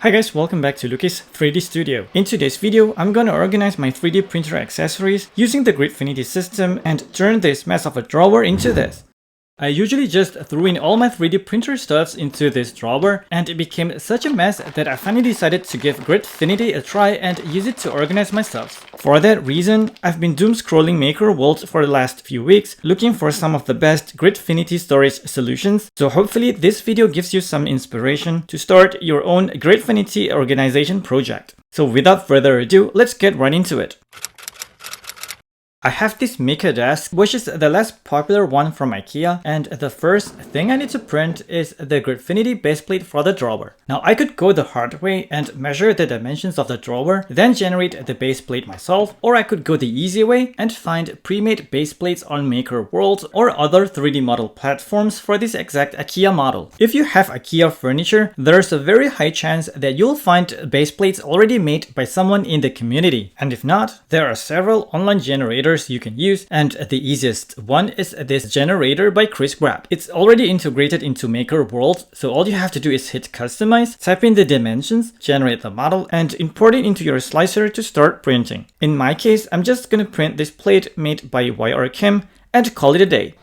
Hi guys, welcome back to Lucky's 3D Studio. In today's video, I'm gonna organize my 3D printer accessories using the Gridfinity system and turn this mess of a drawer into this. I usually just threw in all my 3D printer stuffs into this drawer, and it became such a mess that I finally decided to give Gridfinity a try and use it to organize my stuff. For that reason, I've been doom scrolling Maker World for the last few weeks, looking for some of the best Gridfinity storage solutions, so hopefully this video gives you some inspiration to start your own Gridfinity organization project. So without further ado, let's get right into it. I have this Mica desk, which is the less popular one from IKEA, and the first thing I need to print is the Gridfinity baseplate for the drawer. Now I could go the hard way and measure the dimensions of the drawer, then generate the baseplate myself, or I could go the easy way and find pre-made baseplates on Maker World or other 3D model platforms for this exact IKEA model. If you have IKEA furniture, there's a very high chance that you'll find baseplates already made by someone in the community, and if not, there are several online generators you can use, and the easiest one is this generator by Chris Grab. It's already integrated into Maker World, so all you have to do is hit customize, type in the dimensions, generate the model, and import it into your slicer to start printing. In my case, I'm just gonna print this plate made by YR Kim and call it a day.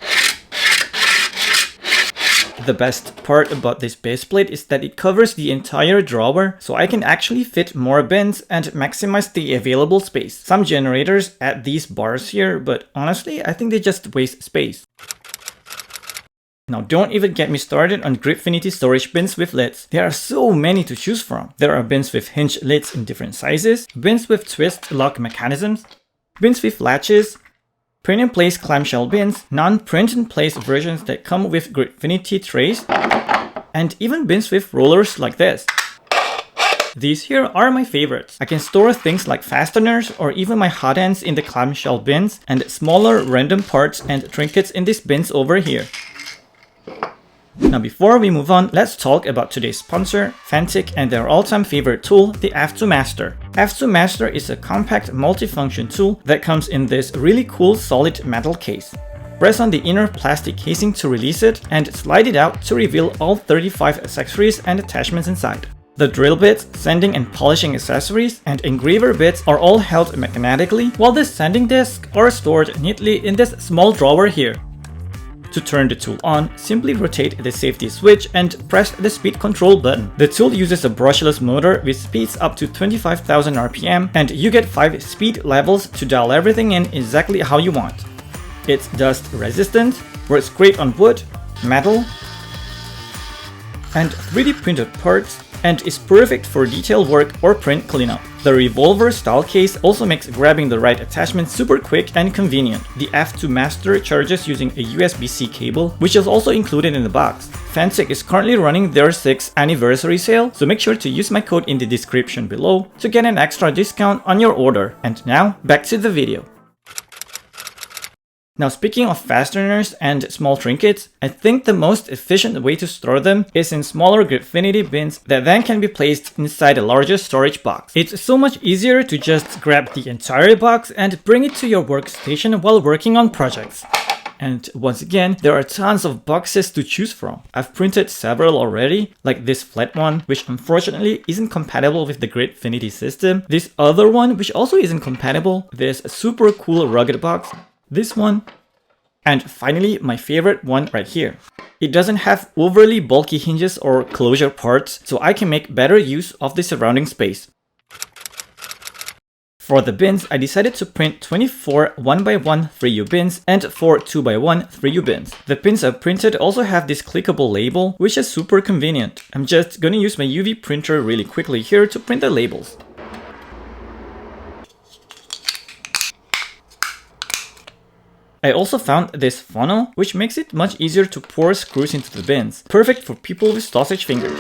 The best part about this baseplate is that it covers the entire drawer, so I can actually fit more bins and maximize the available space. Some generators add these bars here, but honestly, I think they just waste space. Now don't even get me started on Gridfinity storage bins with lids. There are so many to choose from. There are bins with hinge lids in different sizes, bins with twist lock mechanisms, bins with latches, print-in-place clamshell bins, non-print-in-place versions that come with Gridfinity trays, and even bins with rollers like this. These here are my favorites. I can store things like fasteners or even my hot ends in the clamshell bins, and smaller random parts and trinkets in these bins over here. Now before we move on, let's talk about today's sponsor, Fanttik, and their all-time favorite tool, the F2 Master. F2 Master is a compact multifunction tool that comes in this really cool solid metal case. Press on the inner plastic casing to release it and slide it out to reveal all 35 accessories and attachments inside. The drill bits, sanding and polishing accessories, and engraver bits are all held magnetically, while the sanding discs are stored neatly in this small drawer here. To turn the tool on, simply rotate the safety switch and press the speed control button. The tool uses a brushless motor with speeds up to 25,000 RPM, and you get 5 speed levels to dial everything in exactly how you want. It's dust resistant, works great on wood, metal, and 3D printed parts, and is perfect for detail work or print cleanup. The revolver style case also makes grabbing the right attachment super quick and convenient. The F2 Master charges using a USB-C cable, which is also included in the box. Fanttik is currently running their 6th anniversary sale, so make sure to use my code in the description below to get an extra discount on your order. And now, back to the video. Now speaking of fasteners and small trinkets, I think the most efficient way to store them is in smaller Gridfinity bins that then can be placed inside a larger storage box. It's so much easier to just grab the entire box and bring it to your workstation while working on projects. And once again, there are tons of boxes to choose from. I've printed several already, like this flat one, which unfortunately isn't compatible with the Gridfinity system, this other one which also isn't compatible, this super cool rugged box, this one, and finally my favorite one right here. It doesn't have overly bulky hinges or closure parts, so I can make better use of the surrounding space. For the bins, I decided to print 24 1x1 3U bins and 4 2x1 3U bins. The pins I printed also have this clickable label, which is super convenient. I'm just gonna use my UV printer really quickly here to print the labels. I also found this funnel, which makes it much easier to pour screws into the bins, perfect for people with sausage fingers.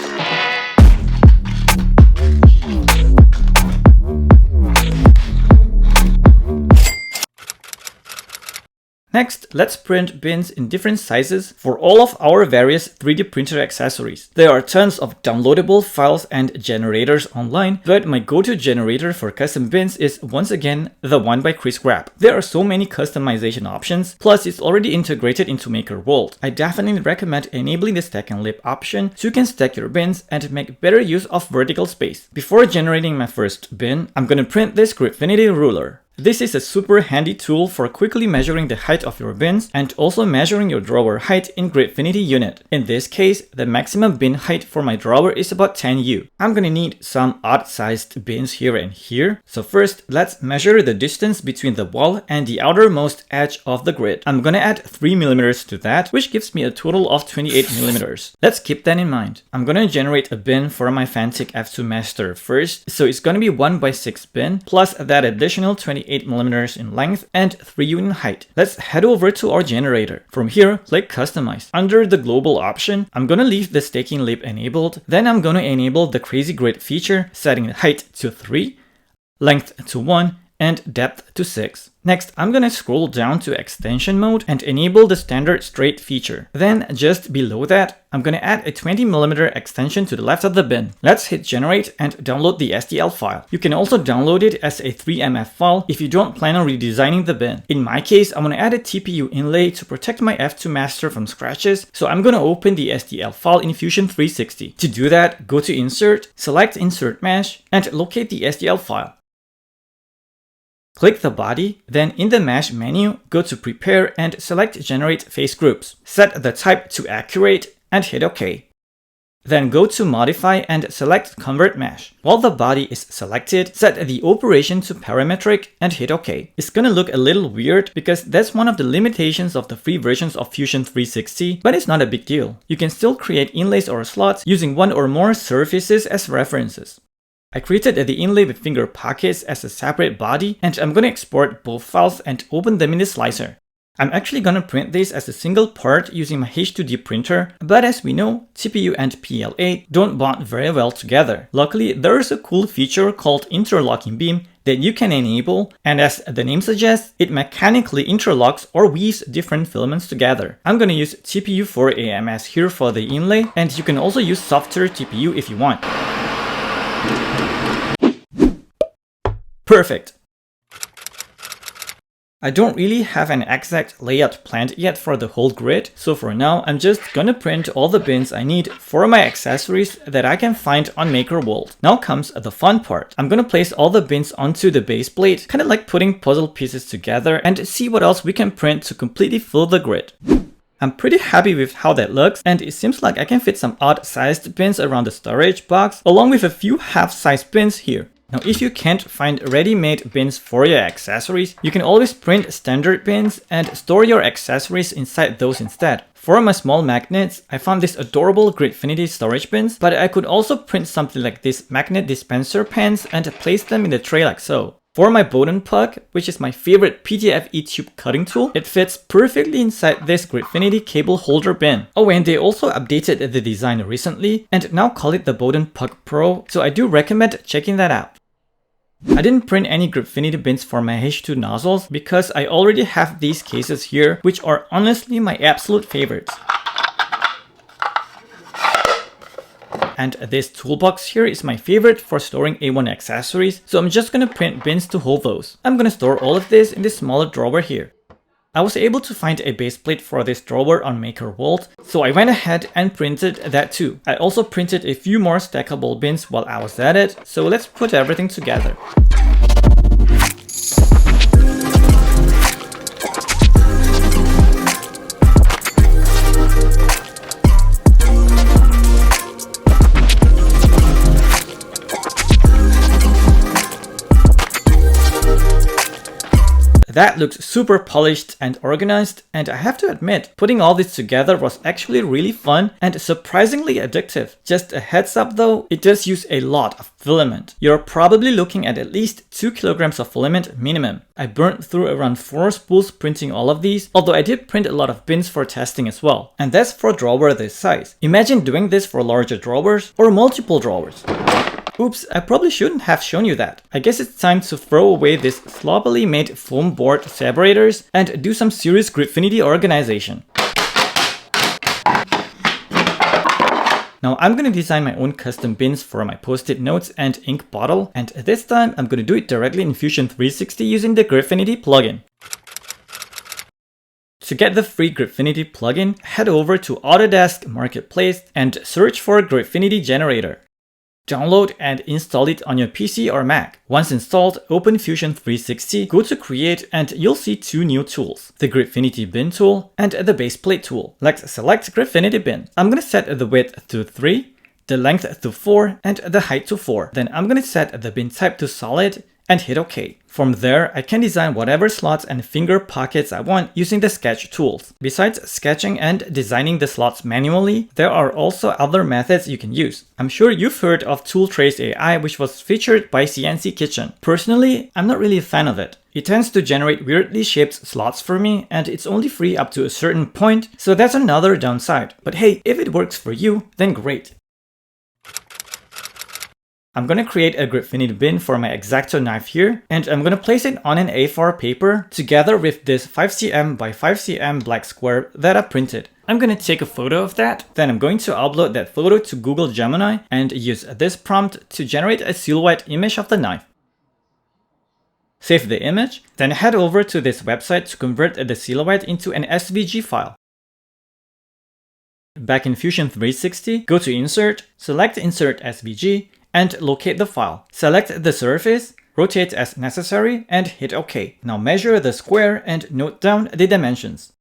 Next, let's print bins in different sizes for all of our various 3D printer accessories. There are tons of downloadable files and generators online, but my go-to generator for custom bins is once again the one by Chris Grapp. There are so many customization options, plus it's already integrated into Maker World. I definitely recommend enabling the stack and lip option so you can stack your bins and make better use of vertical space. Before generating my first bin, I'm gonna print this Gridfinity ruler. This is a super handy tool for quickly measuring the height of your bins and also measuring your drawer height in Gridfinity unit. In this case, the maximum bin height for my drawer is about 10U. I'm gonna need some odd-sized bins here and here. So first, let's measure the distance between the wall and the outermost edge of the grid. I'm gonna add 3mm to that, which gives me a total of 28mm. Let's keep that in mind. I'm gonna generate a bin for my Fanttik F2 Master first, so it's gonna be 1x6 bin plus that additional 28mm in length and 3U in height. Let's head over to our generator. From here, click Customize. Under the global option, I'm gonna leave the staking lip enabled. Then I'm gonna enable the crazy grid feature, setting the height to 3, length to 1, and depth to 6. Next, I'm gonna scroll down to extension mode and enable the standard straight feature. Then just below that, I'm gonna add a 20mm extension to the left of the bin. Let's hit generate and download the STL file. You can also download it as a 3MF file if you don't plan on redesigning the bin. In my case, I'm gonna add a TPU inlay to protect my F2 Master from scratches, so I'm gonna open the STL file in Fusion 360. To do that, go to Insert, select Insert Mesh, and locate the STL file. Click the body, then in the mesh menu, go to prepare and select generate face groups. Set the type to accurate and hit OK. Then go to modify and select convert mesh. While the body is selected, set the operation to parametric and hit OK. It's gonna look a little weird because that's one of the limitations of the free versions of Fusion 360, but it's not a big deal. You can still create inlays or slots using one or more surfaces as references. I created the inlay with finger pockets as a separate body, and I'm gonna export both files and open them in the slicer. I'm actually gonna print this as a single part using my H2D printer, but as we know, TPU and PLA don't bond very well together. Luckily, there is a cool feature called interlocking beam that you can enable, and as the name suggests, it mechanically interlocks or weaves different filaments together. I'm gonna use TPU 4AMS here for the inlay, and you can also use softer TPU if you want. Perfect! I don't really have an exact layout planned yet for the whole grid, so for now I'm just gonna print all the bins I need for my accessories that I can find on Maker World. Now comes the fun part. I'm gonna place all the bins onto the base plate, kinda like putting puzzle pieces together, and see what else we can print to completely fill the grid. I'm pretty happy with how that looks, and it seems like I can fit some odd-sized bins around the storage box, along with a few half-sized bins here. Now, if you can't find ready-made bins for your accessories, you can always print standard bins and store your accessories inside those instead. For my small magnets, I found this adorable Gridfinity storage bins, but I could also print something like this magnet dispenser pens and place them in the tray like so. For my Bowden puck, which is my favorite PDF e-tube cutting tool, it fits perfectly inside this Gridfinity cable holder bin. Oh, and they also updated the design recently and now call it the Bowden Puck Pro, so I do recommend checking that out. I didn't print any Gridfinity bins for my H2 nozzles because I already have these cases here, which are honestly my absolute favorites. And this toolbox here is my favorite for storing A1 accessories, so I'm just gonna print bins to hold those. I'm gonna store all of this in this smaller drawer here. I was able to find a base plate for this drawer on Maker World, so I went ahead and printed that too. I also printed a few more stackable bins while I was at it, so let's put everything together. That looks super polished and organized, and I have to admit, putting all this together was actually really fun and surprisingly addictive. Just a heads up though, it does use a lot of filament. You're probably looking at least 2 kilograms of filament minimum. I burnt through around 4 spools printing all of these, although I did print a lot of bins for testing as well. And that's for a drawer this size. Imagine doing this for larger drawers or multiple drawers. Oops, I probably shouldn't have shown you that. I guess it's time to throw away this sloppily made foam board separators and do some serious Gridfinity organization. Now I'm going to design my own custom bins for my post-it notes and ink bottle, and this time I'm going to do it directly in Fusion 360 using the Gridfinity plugin. To get the free Gridfinity plugin, head over to Autodesk Marketplace and search for Gridfinity Generator. Download and install it on your PC or Mac. Once installed, open Fusion 360, go to Create, and you'll see two new tools, the Gridfinity Bin tool and the Baseplate tool. Let's select Gridfinity Bin. I'm going to set the width to 3, the length to 4, and the height to 4. Then I'm going to set the bin type to solid and hit OK. From there, I can design whatever slots and finger pockets I want using the sketch tools. Besides sketching and designing the slots manually, there are also other methods you can use. I'm sure you've heard of Tool Trace AI, which was featured by CNC Kitchen. Personally, I'm not really a fan of it. It tends to generate weirdly shaped slots for me, and it's only free up to a certain point, so that's another downside. But hey, if it works for you, then great. I'm going to create a Gridfinity bin for my X-Acto knife here, and I'm going to place it on an A4 paper together with this 5cm by 5cm black square that I printed. I'm going to take a photo of that, then I'm going to upload that photo to Google Gemini and use this prompt to generate a silhouette image of the knife. Save the image, then head over to this website to convert the silhouette into an SVG file. Back in Fusion 360, go to Insert, select Insert SVG, and locate the file. Select the surface, rotate as necessary, and hit OK. Now measure the square and note down the dimensions.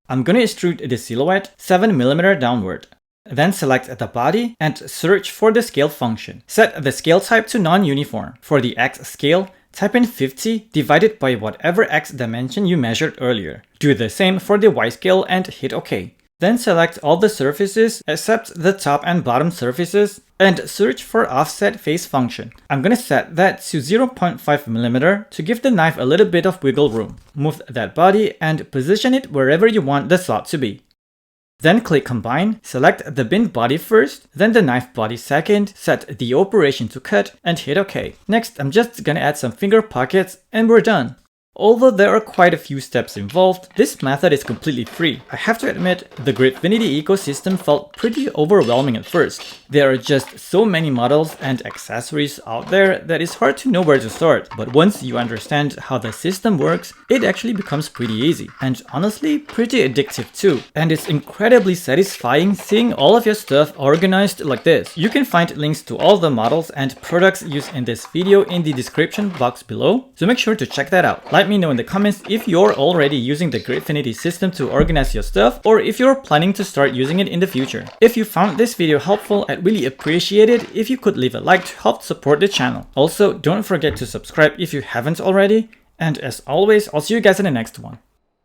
I'm going to extrude the silhouette 7mm downward. Then select the body and search for the scale function. Set the scale type to non-uniform. For the X scale, type in 50 divided by whatever X dimension you measured earlier. Do the same for the Y scale and hit OK. Then select all the surfaces except the top and bottom surfaces and search for offset face function. I'm going to set that to 0.5mm to give the knife a little bit of wiggle room. Move that body and position it wherever you want the slot to be. Then click Combine, select the bin body first, then the knife body second, set the operation to cut and hit OK. Next, I'm just going to add some finger pockets and we're done. Although there are quite a few steps involved, this method is completely free. I have to admit, the Gridfinity ecosystem felt pretty overwhelming at first. There are just so many models and accessories out there that it's hard to know where to start. But once you understand how the system works, it actually becomes pretty easy. And honestly, pretty addictive too. And it's incredibly satisfying seeing all of your stuff organized like this. You can find links to all the models and products used in this video in the description box below, so make sure to check that out. Let me know in the comments if you're already using the Gridfinity system to organize your stuff, or if you're planning to start using it in the future. If you found this video helpful, I'd really appreciate it if you could leave a like to help support the channel. Also, don't forget to subscribe if you haven't already, and as always, I'll see you guys in the next one.